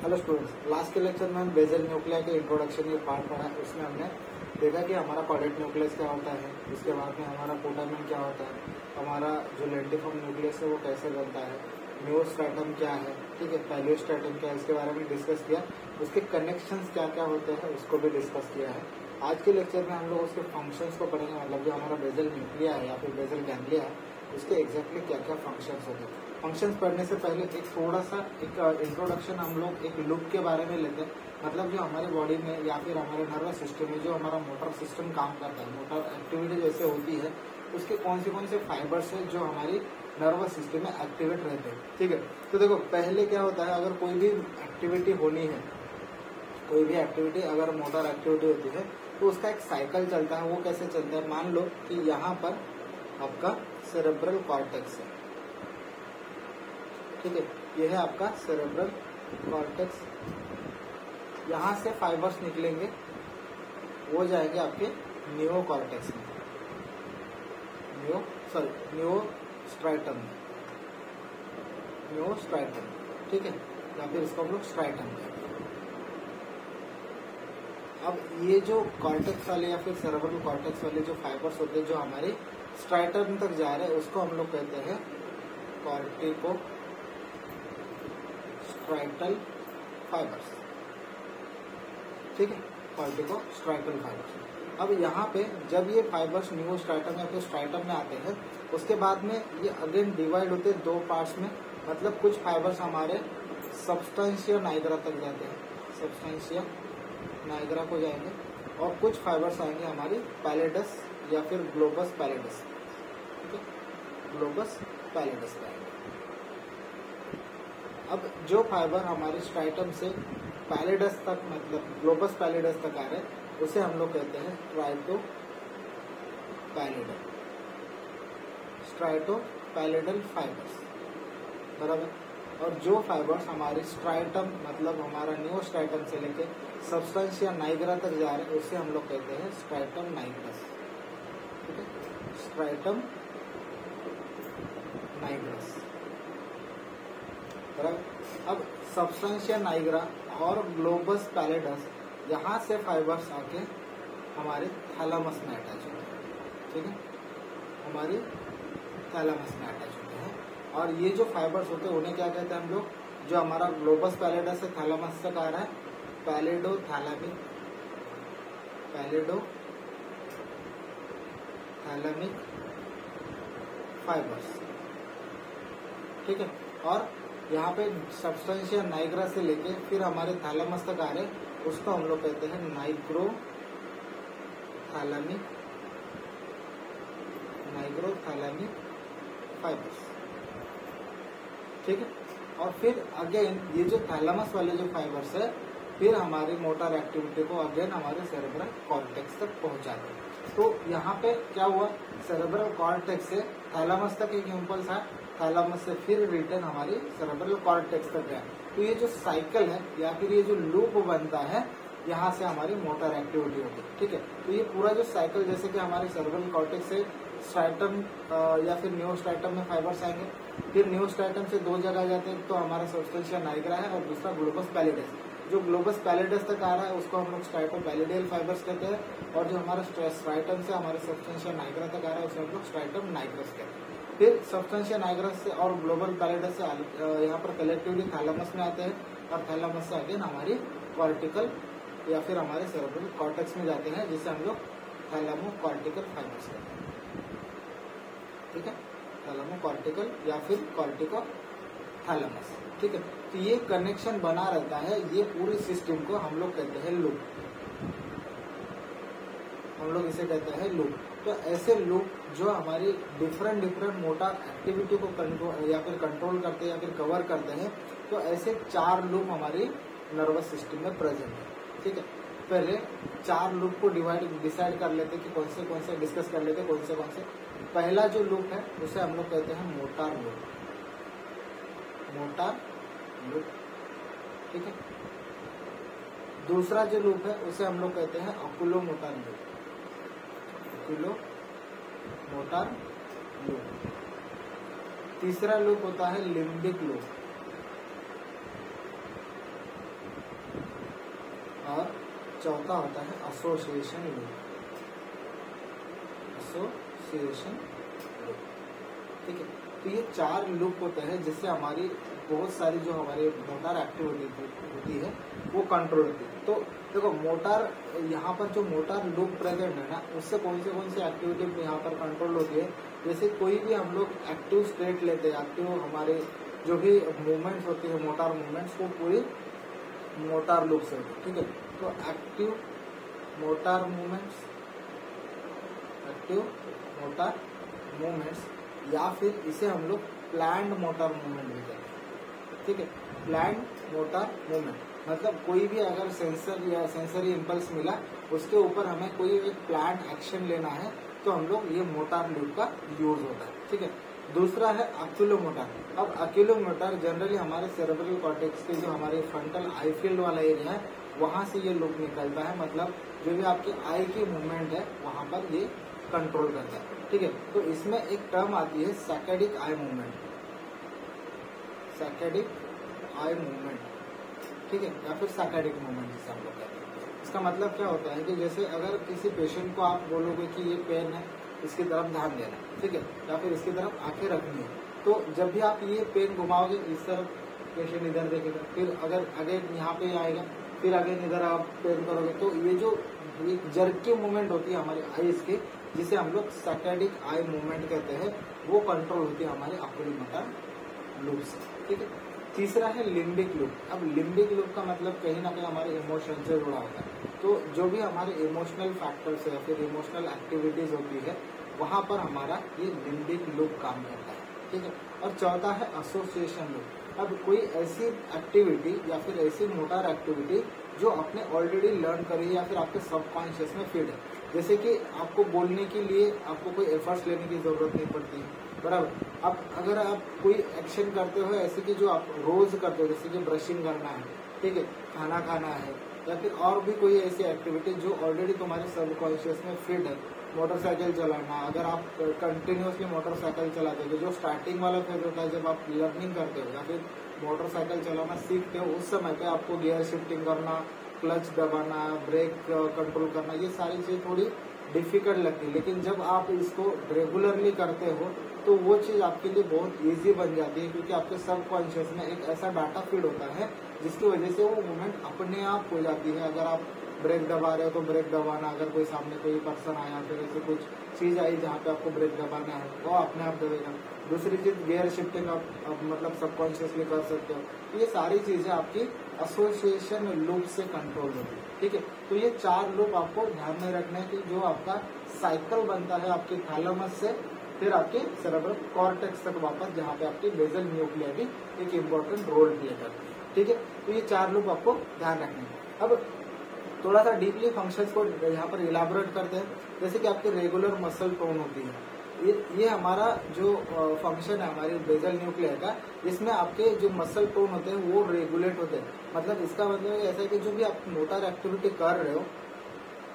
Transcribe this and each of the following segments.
Hello students, last के lecture में हम बेसल न्यूक्लिया के इंट्रोडक्शन के पार्ट पढ़ा। उसमें हमने देखा कि हमारा कॉर्डेट न्यूक्लियस क्या होता है, उसके बाद में हमारा पोटामेन क्या होता है, हमारा जो लेंटिफॉर्म न्यूक्लियस है वो कैसे बनता है, नियोस्ट्रैटम क्या है, ठीक है, पैलियोस्ट्रैटम क्या है, इसके बारे में डिस्कस किया। उसके कनेक्शंस क्या क्या होते हैं उसको भी डिस्कस किया है। आज के लेक्चर में हम लोग उसके फंक्शंस को पढ़ेंगे, मतलब जो हमारा बेसल न्यूक्लिया है या फिर बेसल गैंग्लिया है उसके एग्जैक्टली क्या क्या फंक्शंस होते हैं। फंक्शंस पढ़ने से पहले एक थोड़ा सा एक इंट्रोडक्शन हम लोग एक लूप के बारे में लेते हैं। मतलब जो हमारी बॉडी में या फिर हमारे नर्वस सिस्टम में जो हमारा मोटर सिस्टम काम करता है, मोटर एक्टिविटी जैसे होती है, उसके कौन से फाइबर्स है जो हमारी नर्वस सिस्टम में एक्टिवेट रहते हैं। ठीक है, तो देखो पहले क्या होता है, अगर कोई भी एक्टिविटी होनी है, कोई भी एक्टिविटी अगर मोटर एक्टिविटी होती है तो उसका एक साइकिल चलता है। वो कैसे चलता है, मान लो कि यहाँ पर आपका सेरेब्रल कॉर्टेक्स है, ठीक है, यह है आपका सेरेब्रल कॉर्टेक्स। यहाँ से फाइबर्स निकलेंगे, वो जाएंगे आपके न्यूरो कॉर्टेक्स में, न्यूरोस्ट्राइटम, ठीक है, या फिर इसको हम लोग स्ट्राइटम कहते हैं। अब ये जो कॉर्टेक्स वाले या फिर सेरेब्रल कॉर्टेक्स वाले जो फाइबर्स होते हैं जो हमारे स्ट्राइटम तक जा रहे हैं उसको हम लोग कहते हैं कॉर्टिको स्ट्राइटल फाइबर्स, ठीक है, कॉर्टिको स्ट्राइटल फाइबर्स। अब यहाँ पे जब ये फाइबर्स न्यूरोस्ट्राइटम या फिर स्ट्राइटम में आते हैं उसके बाद में ये अगेन डिवाइड होते हैं दो पार्ट्स में। मतलब कुछ फाइबर्स हमारे सब्सटेंशिया नाइग्रा तक जाते हैं, सब्सटेंशिया नाइग्रा को जाएंगे, और कुछ फाइबर्स आएंगे हमारी पैलेडस या फिर ग्लोबस पैलेडस, ठीक है, ग्लोबस पैलेडस का। अब जो फाइबर हमारे स्ट्राइटम से पैलेडस तक, मतलब ग्लोबस पैलेडस तक आ रहे हैं उसे हम लोग कहते हैं स्ट्राइटोपैलेडल फाइबर्स, बराबर। और जो फाइबर्स हमारे स्ट्राइटम मतलब हमारा न्यूरोस्ट्राइटम से लेके सब्सटेंशिया नाइग्रा तक जा रहे हैं उसे हम लोग कहते हैं स्ट्राइटम नाइग्रस, ठीक है, स्ट्राइटम नाइग्रस, बराबर। अब सब्सटेंशिया नाइग्रा और ग्लोबस पैलेडस यहाँ से फाइबर्स आके हमारे थैलामस में अटैच होते हैं, ठीक है, हमारी थैलामस में अटैच होते हैं। और ये जो फाइबर्स होते हैं उन्हें क्या कहते हैं हम लोग, जो हमारा ग्लोबस पैलेडस से थैलामस तक आ रहा है, पैलेडोथैलेमिक फाइबर्स, ठीक है। और यहाँ पे सब्सटेंशिया नाइग्रा से लेके फिर हमारे थैलामस तक आ रहे उसको हम लोग कहते हैं नाइग्रोथैलेमिक फाइबर्स, ठीक है। और फिर अगेन ये जो थैलामस वाले जो फाइबर्स है फिर हमारी मोटर एक्टिविटी को अगेन हमारे सेरेब्रल कॉर्टेक्स तक पहुंचाते हैं। तो यहाँ पे क्या हुआ, सेरेब्रल कॉर्टेक्स से थैलामस तक एक इम्पल्स है, थैलामस से फिर रिटर्न हमारी सेरेब्रल कॉर्टेक्स तक गया। तो ये जो साइकिल है या फिर ये जो लूप बनता है यहाँ से हमारी मोटर एक्टिविटी होगी, ठीक है। तो ये पूरा जो साइकिल, जैसे कि हमारे सेरेब्रल कॉर्टेक्स से स्ट्राइटम या फिर न्यूरोस्ट्राइटम में फाइबर्स आएंगे, फिर न्यूरोस्ट्राइटम से दो जगह जाते हैं, तो हमारा सब्सटेंशिया नाइग्रा है और दूसरा ग्लोबस पैलेडस। जो ग्लोबस पैलेडस तक आ रहा है उसको हम लोग स्ट्राइटोपैलेडियल फाइबर्स कहते हैं, और जो हमारा स्ट्राइटम से हमारे सब्सटेंशिया नाइग्रा तक आ रहा है उसे हम लोग स्ट्राइटम नाइग्रस कहते हैं। फिर सब्सटेंशिया नाइग्रस से और ग्लोबल पैलेडस से यहाँ पर कलेक्टिवली थैलामस में आते हैं, और थैलामस से अगेन हमारी कॉर्टिकल या फिर हमारे सेरेब्रल कॉर्टेक्स में जाते हैं, जिसे हम लोग थैलामो कॉर्टिकल फाइबर्स कहते हैं, ठीक है, थैलामो कॉर्टिकल या फिर कॉर्टिको थैलामस, ठीक है। तो ये कनेक्शन बना रहता है, ये पूरी सिस्टम को हम लोग कहते हैं लूप, हम लोग इसे कहते हैं लूप। तो ऐसे लूप जो हमारी डिफरेंट मोटर एक्टिविटी को कंट्रोल या फिर कंट्रोल करते हैं या फिर कवर करते हैं, तो ऐसे 4 लूप हमारी नर्वस सिस्टम में प्रेजेंट है, ठीक है। पहले 4 लूप को डिसाइड कर लेते कि कौन से डिस्कस कर लेते कौन से। पहला जो लूप है उसे हम लोग कहते हैं मोटार लूप, ठीक है। दूसरा जो लूप है उसे हम लोग कहते हैं ऑक्यूलोमोटर लूप। तीसरा लूप होता है लिम्बिक लूप, और चौथा होता है एसोसिएशन लूप, एसोसिएशन लूप। ठीक है, तो ये 4 लूप होते हैं जिससे हमारी बहुत सारी जो हमारी मोटर एक्टिविटी होती है वो कंट्रोल होती है। तो देखो मोटर, यहाँ पर जो मोटर लूप प्रेजेंट है ना, उससे कौन सी एक्टिविटी यहाँ पर कंट्रोल होती है। जैसे कोई भी हम लोग एक्टिव स्टेट लेते हैं, एक्टिव हमारे जो भी मूवमेंट्स होती है मोटर मूवमेंट्स, वो पूरी मोटर लूप से होती है। ठीक है, तो active motor movements, active motor movements, या फिर इसे हम लोग प्लान्ड मोटर मूवमेंट भी कहते हैं। ठीक है, प्लान्ड मोटर मूवमेंट मतलब कोई भी अगर सेंसर या सेंसरी इम्पल्स मिला, उसके ऊपर हमें कोई एक प्लान एक्शन लेना है, तो हम लोग ये मोटर लूप का यूज होता है। ठीक है, दूसरा है अक्यूलोमोटर। अब अक्यूलोमोटर जनरली हमारे सेरेब्रल कॉर्टेक्स के जो हमारे फ्रंटल आई फील्ड वाला एरिया है, वहां से ये लूप निकलता है। मतलब जो भी आपकी आई की मूवमेंट है वहां पर ये कंट्रोल करता है। ठीक है, तो इसमें एक टर्म आती है सैकेडिक आई मूवमेंट, सैकेडिक आई मूवमेंट। ठीक है, या फिर सैकेडिक मूवमेंट जिसे हम लोग कहते हैं। इसका मतलब क्या होता है कि जैसे अगर किसी पेशेंट को आप बोलोगे कि ये पेन है, इसकी तरफ ध्यान देना, ठीक है, या फिर इसकी तरफ आंखें रखनी है, तो जब भी आप ये पेन घुमाओगे इस तरफ पेशेंट इधर देखेगा, फिर अगर आगे यहाँ पे आएगा, फिर आगे इधर आप पेन करोगे, तो ये जो जर्की मूवमेंट होती है हमारे आईज की, जिसे हम लोग सैकेडिक आई मूवमेंट कहते हैं, वो कंट्रोल होती है हमारे अक्यूलोमोटर लूप से। ठीक है, तीसरा है लिम्बिक लूप। अब लिम्बिक लूप का मतलब कहीं ना कहीं हमारे इमोशन से जुड़ा होता है। तो जो भी हमारे इमोशनल फैक्टर्स है या फिर इमोशनल एक्टिविटीज होती है, वहां पर हमारा ये लिम्बिक लूप काम करता है। ठीक है, और चौथा है एसोसिएशन लूप। अब कोई ऐसी एक्टिविटी या फिर ऐसी मोटर एक्टिविटी जो आपने ऑलरेडी लर्न करी है या फिर आपके सबकॉन्शियस में फीड है, जैसे कि आपको बोलने के लिए आपको कोई एफर्ट्स लेने की जरूरत नहीं पड़ती, बराबर। अब अगर आप कोई एक्शन करते हो ऐसे कि जो आप रोज करते हो, जैसे कि ब्रशिंग करना है, ठीक है, खाना खाना है, या फिर और भी कोई ऐसी एक्टिविटी जो ऑलरेडी तुम्हारे सबकॉन्शियस में फिट है, मोटरसाइकिल चलाना, अगर आप कंटिन्यूसली मोटरसाइकिल चलाते हो, जो स्टार्टिंग वाला फेज होता है जब आप लर्निंग करते हो या फिर मोटरसाइकिल चलाना सीखते हो, उस समय पे आपको गियर शिफ्टिंग करना, क्लच दबाना, ब्रेक कंट्रोल करना, ये सारी चीज थोड़ी डिफिकल्ट लगती है। लेकिन जब आप इसको रेगुलरली करते हो तो वो चीज आपके लिए बहुत इजी बन जाती है, क्योंकि आपके सबकॉन्शियस में एक ऐसा डाटा फीड होता है जिसकी वजह से वो मूवमेंट अपने आप हो जाती है। अगर आप ब्रेक दबा रहे हो तो ब्रेक दबाना, अगर कोई सामने कोई पर्सन आया फिर ऐसे कुछ चीज आई जहाँ पे आपको ब्रेक दबाना है, वो अपने आप दबेगा। दूसरी चीज गियर शिफ्टिंग आप मतलब सबकॉन्शियसली कर सकते हो। तो ये सारी चीजें आपकी एसोसिएशन लूप से कंट्रोल होती है। ठीक है, तो ये 4 लूप आपको ध्यान में रखना है कि जो आपका साइकिल बनता है आपके थैलेमस से फिर आपके सेरेब्रल कॉर्टेक्स तक वापस, जहाँ पे आपकी बेसल न्यूक्लिया भी एक इम्पोर्टेंट रोल प्ले करती है। ठीक है, तो ये 4 लूप आपको ध्यान रखने हैं। अब थोड़ा सा डीपली फंक्शंस को यहाँ पर इलाबोरेट करते हैं। जैसे कि आपकी रेगुलर मसल टोन होती है, ये हमारा जो फंक्शन है हमारी बेसल न्यूक्लिया का, इसमें आपके जो मसल टोन होते हैं वो रेगुलेट होते हैं। मतलब इसका मतलब ऐसा है कि जो भी आप मोटर एक्टिविटी कर रहे हो,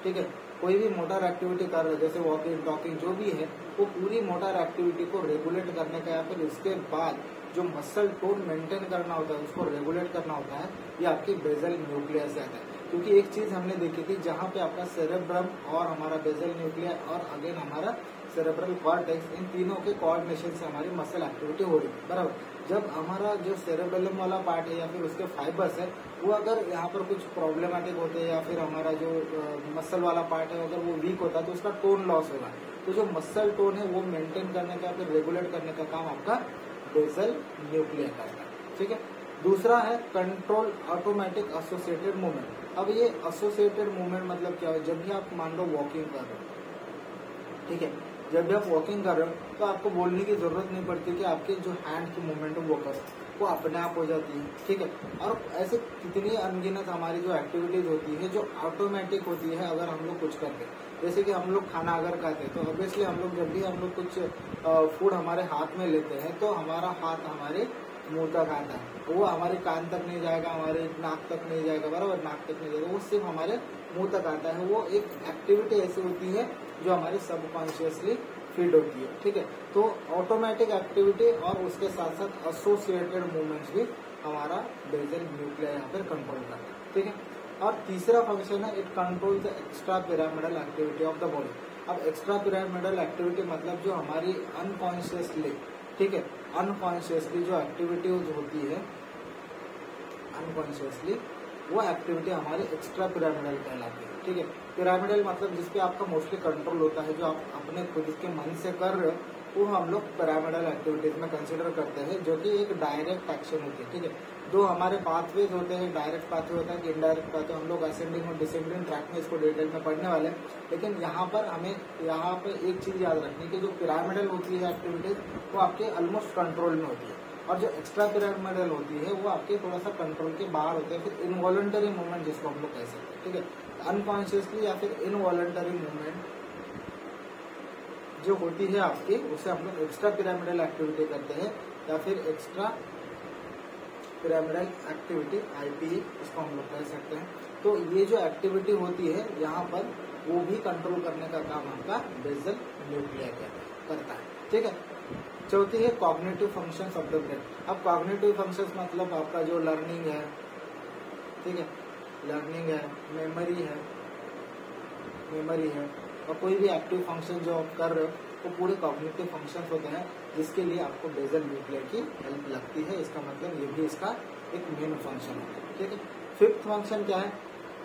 ठीक है, कोई भी मोटर एक्टिविटी कर रहे हो, जैसे वॉकिंग टॉकिंग जो भी है, वो पूरी मोटर एक्टिविटी को रेगुलेट करने का या फिर उसके बाद जो मसल टोन मेंटेन करना होता है उसको रेगुलेट करना होता है, ये आपकी बेसल न्यूक्लिया से आता है। क्योंकि एक चीज हमने देखी थी जहाँ पे आपका सेरेब्रम और हमारा बेसल न्यूक्लिया और अगेन हमारा सेरेब्रल कॉर्टेक्स, इन तीनों के कोऑर्डिनेशन से हमारी मसल एक्टिविटी हो रही है, बराबर। जब हमारा जो सेरेब्रलम वाला पार्ट है या फिर उसके फाइबर्स है, वो अगर यहाँ पर कुछ प्रॉब्लमेटिक होते हैं या फिर हमारा जो मसल वाला पार्ट है अगर वो वीक होता है तो उसका टोन लॉस होगा। तो जो मसल टोन है वो मेंटेन करने का फिर रेगुलेट करने का काम आपका बेसल न्यूक्लिया करता है। ठीक है, दूसरा है कंट्रोल ऑटोमेटिक एसोसिएटेड मूवमेंट। अब ये एसोसिएटेड मूवमेंट मतलब क्या है, जब भी आप मान लो वॉकिंग कर रहे हो, ठीक है, जब भी आप वॉकिंग कर रहे हो तो आपको बोलने की जरूरत नहीं पड़ती कि आपके जो हैंड की मूवमेंट है वो करो, वो अपने आप हो जाती है। ठीक है, और ऐसे कितनी अनगिनत हमारी जो एक्टिविटीज होती है जो ऑटोमेटिक होती है अगर हम लोग कुछ करते हैं। जैसे कि हम लोग खाना अगर खाते हैं तो ऑब्वियसली हम लोग जब भी हम लोग कुछ फूड हमारे हाथ में लेते हैं तो हमारा हाथ हमारे मुंह तक आता है, वो हमारे कान तक नहीं जाएगा, हमारे नाक तक नहीं जाएगा, बराबर, नाक तक नहीं जाएगा, वो सिर्फ हमारे मुंह तक आता है। वो एक एक्टिविटी ऐसी होती है जो हमारे सबकॉन्शियसली फीड होती है। ठीक है, तो ऑटोमेटिक एक्टिविटी और उसके साथ साथ एसोसिएटेड मूवमेंट्स भी हमारा बेसल न्यूक्लिया यहाँ पर कंट्रोल करता है। ठीक है, और तीसरा फंक्शन है it control the extra pyramidal activity of the body. अब एक्स्ट्रा पिरामिडल एक्टिविटी मतलब जो हमारी अनकॉन्शियसली, ठीक है, अनकॉन्शियसली जो एक्टिविटीज होती है, अनकॉन्शियसली वो एक्टिविटी हमारी एक्स्ट्रा पिरामिडल कहलाती है। ठीक है, पिरामिडल मतलब जिसपे आपका मोस्टली कंट्रोल होता है, जो आप अपने खुद के मन से कर रहे हो, वो हम लोग पिरामिडल एक्टिविटीज में कंसिडर करते हैं, जो कि एक डायरेक्ट एक्शन होती है। ठीक है, दो हमारे पाथवेज होते हैं, डायरेक्ट पाथवे होता है कि इनडायरेक्ट पाथवे, हम लोग असेंडिंग और डिसेंडिंग ट्रैक में इसको डिटेल में पढ़ने वाले हैं। लेकिन यहाँ पर हमें यहाँ पे एक चीज याद रखनी कि जो पिरामिडल होती है एक्टिविटीज वो आपके ऑलमोस्ट कंट्रोल में होती है, और जो एक्स्ट्रा पिरामिडल होती है वो आपके थोड़ा सा कंट्रोल के बाहर होते हैं, फिर इनवॉलंटरी मूवमेंट जिसको हम लोग कह सकते हैं। ठीक है, अनकॉन्शियसली या फिर इनवॉलंटरी मूवमेंट जो होती है आपकी, उसे हम लोग एक्स्ट्रा पिरामिडल एक्टिविटी करते हैं, या फिर एक्स्ट्रा पिरामिडल एक्टिविटी आईपीई इसको हम लोग कह सकते हैं। तो ये जो एक्टिविटी होती है यहाँ पर, वो भी कंट्रोल करने का काम आपका बेसल न्यूक्लिया करता है। ठीक है, चौथी है cognitive functions of the brain. अब कॉग्निटिव फंक्शंस मतलब आपका जो लर्निंग है, ठीक है, लर्निंग है, मेमोरी है, और कोई भी एक्टिव फंक्शन जो आप कर रहे हो वो पूरे कॉग्निटिव फंक्शंस होते हैं, जिसके लिए आपको बेसल न्यूक्लिया की हेल्प लगती है। इसका मतलब ये भी इसका एक मेन फंक्शन होता है। ठीक है, फिफ्थ फंक्शन क्या है,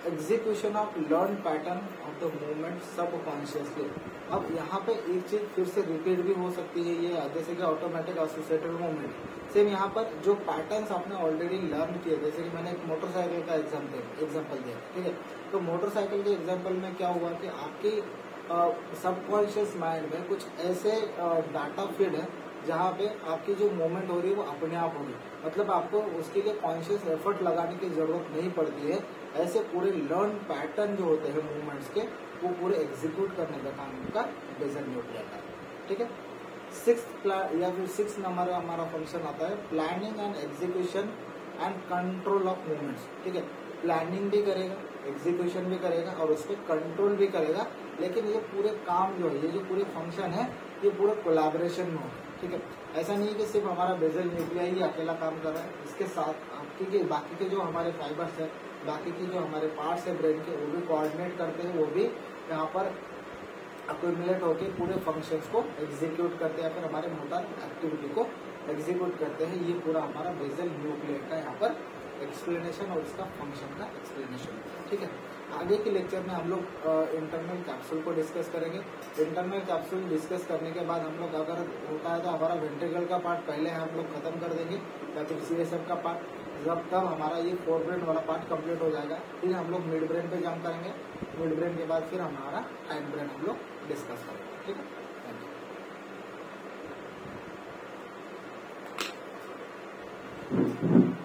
execution of learn pattern of the movement subconsciously. अब यहाँ पे एक चीज फिर से रिपीट भी हो सकती है, ये जैसे कि ऑटोमेटिक एसोसिएटेड मूवमेंट। सेम यहाँ पर जो पैटर्न्स आपने ऑलरेडी लर्न किए, जैसे कि मैंने एक मोटरसाइकिल का एग्जाम्पल दिया। ठीक है, तो मोटरसाइकिल के एग्जाम्पल में क्या हुआ कि आपकी सबकॉन्शियस माइंड में कुछ ऐसे डाटा फीड है जहाँ पे आपकी जो मूवमेंट हो रही है वो अपने आप होगी, मतलब आपको उसके लिए कॉन्शियस एफर्ट लगाने की जरूरत नहीं पड़ती है। ऐसे पूरे लर्न पैटर्न जो होते हैं मूवमेंट्स के, वो पूरे एग्जीक्यूट करने का काम उनका बेसल न्यूक्लिया का। ठीक है, सिक्स नंबर हमारा फंक्शन आता है planning and execution and control of movements. ठीक है, प्लानिंग भी करेगा, एग्जीक्यूशन भी करेगा और उस पर कंट्रोल भी करेगा, लेकिन ये पूरे काम जो है, ये जो पूरे फंक्शन है, ये पूरे कोलैबोरेशन में होगा। ठीक है, ऐसा नहीं है कि सिर्फ हमारा बेसल न्यूक्लिया ही अकेला काम कर रहा है, इसके साथ आपके बाकी के जो हमारे फाइबर्स है, बाकी के जो हमारे पार्ट्स है ब्रेन के, वो भी कोऑर्डिनेट करते हैं, वो भी यहाँ पर अक्यूमुलेट होकर पूरे फंक्शंस को एग्जीक्यूट करते हैं, फिर हमारे मोटर एक्टिविटी को एग्जीक्यूट करते हैं। ये पूरा हमारा बेसल न्यूक्लिया का यहाँ पर एक्सप्लेनेशन और इसका फंक्शन का एक्सप्लेनेशन। ठीक है, आगे के लेक्चर में हम लोग इंटरनल कैप्सूल को डिस्कस करेंगे। इंटरनल कैप्सूल डिस्कस करने के बाद हम लोग अगर होता है तो हमारा वेंट्रिकल का पार्ट पहले हम लोग खत्म कर देंगे, या फिर सीएसएफ का पार्ट, जब तब हमारा ये फोर ब्रेन वाला पार्ट कंप्लीट हो जाएगा। फिर हम लोग मिड ब्रेन पे जंप करेंगे, मिड ब्रेन के बाद फिर हमारा हाइड ब्रेन हम लोग डिस्कस करेंगे। ठीक है, थैंक यू।